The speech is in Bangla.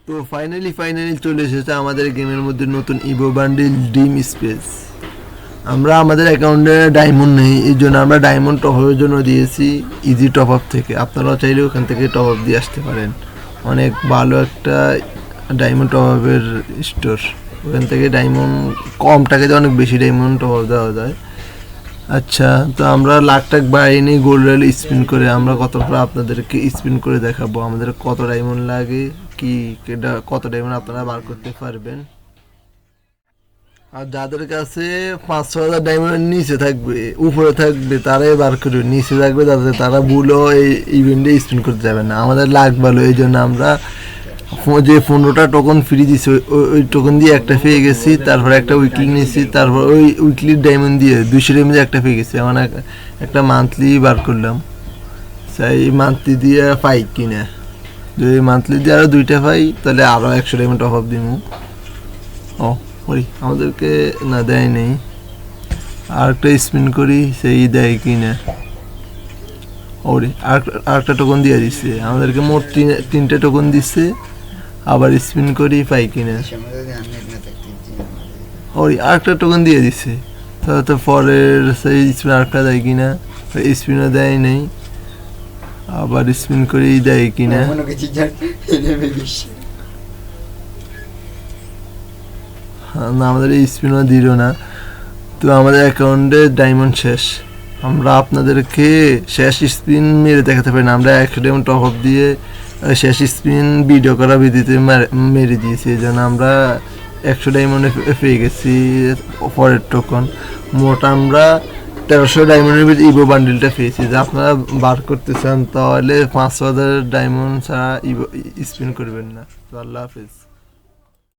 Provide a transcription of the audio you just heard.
তো ফাইনালি চলে এসেছে আমাদের গেমের মধ্যে নতুন ইভো বান্ডিল ড্রিম স্পেস। আমরা আমাদের অ্যাকাউন্টে ডায়মন্ড নেই, এই জন্য আমরা ডায়মন্ড টপ আপের জন্য দিয়েছি ইজি টপ আপ থেকে। আপনারাও চাইলে ওখান থেকে টপ আপ দিয়ে আসতে পারেন। অনেক ভালো একটা ডায়মন্ড টপ আপের স্টোর, ওখান থেকে ডায়মন্ড কম টাকাতে অনেক বেশি ডায়মন্ড টপ আপ দেওয়া যায়। আচ্ছা, তো আমরা লাখ টাক বাইরে গোল্ড রয়েল স্পিন করে আমরা কতটা আপনাদেরকে স্পিন করে দেখাবো আমাদের কত ডায়মন্ড লাগে, কি কত ডায়মন্ড আপনারা বার করতে পারবেন। আর যাদের কাছে 5-6 হাজার ডায়মন্ডের নিচে থাকবে, উপরে থাকবে তারাই বার করবে, নিচে থাকবে তারা ভুলও এই ইভেন্টে স্পিন করতে যাবে না। আমাদের লাখ ভালো, এই জন্য আমরা যে 15টা টোকন ফ্রি দিছি ওই টোকন দিয়ে একটা পেয়ে গেছি, তারপরে একটা উইকলি নিয়েছি, তারপর ওই উইকলির ডায়মন্ড দিয়ে 200 ডায়মন্ড একটা পেয়ে গেছি। আমার একটা মান্থলি বার করলাম, সেই মান্থলি দিয়ে পাই কিনা, যদি মান্থলি দিয়ে আরও 2টা পাই তাহলে আরও 100 ডায়মন্ড টপ আপ দিব। ও ওই আমাদেরকে না দেয় নেই, আর একটা স্পিন করি সেই দেয় কিনা। ওরে আরেকটা টোকন দিয়ে দিচ্ছে আমাদেরকে, মোট 3টে টোকন দিচ্ছে। আবার স্পিন করি পাই কিনা, ওই আরেকটা টোকন দিয়ে দিচ্ছে। তাহলে তো পরের সেই স্পিন আরেকটা দেয় কিনা, স্পিনও দেয় নেই। আবার স্পিন করি দেয় কিনা, না আমাদের এই স্পিনও দিল না। তো আমাদের অ্যাকাউন্টে ডায়মন্ড শেষ। আমরা আপনাদেরকে শেষ স্পিন মেরে দেখাতে পারি না, আমরা 100 ডায়মন্ড টপ আপ দিয়ে শেষ স্পিন ভিডিও করা ভিডিওতে মেরে দিয়েছি। এই জন্য আমরা 100 ডায়মন্ডে পেয়ে গেছি পরের টোকন। মোট আমরা 1300 ডায়মন্ডের ভিতরে ইভো বান্ডিলটা পেয়েছি। যে আপনারা বার করতে চান তাহলে 500 ডায়মন্ড ছাড়া ইভো স্পিন করবেন না। তো আল্লাহ হাফেজ।